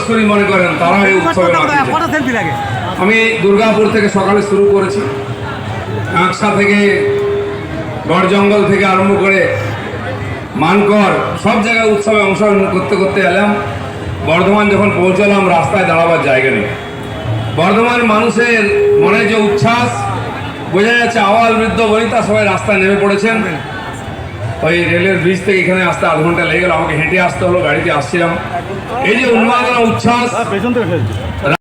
উত্তরসূরি মনে করেন তারা এই উৎসবে আমি দুর্গাপুর থেকে সকালে শুরু করেছি। কাঁকসা থেকে গড় জঙ্গল থেকে আরম্ভ করে মানকর সব জায়গায় উৎসবে অংশগ্রহণ করতে করতে এলাম। বর্ধমান যখন পৌঁছলাম রাস্তায় দাঁড়াবার জায়গা নেই। বর্ধমান মানুষের মনে যে উচ্ছ্বাস বোঝা যাচ্ছে। আওয়াল বৃদ্ধ বনিতা সবাই রাস্তায় নেমে পড়েছেন। ওই রেলের ব্রিজ থেকে এখানে আসতে আধ ঘন্টা লেগে গেল, আমাকে হেঁটে আসতে হলো, গাড়িতে আসছিলাম। এই যে উন্মাদনা উচ্ছ্বাস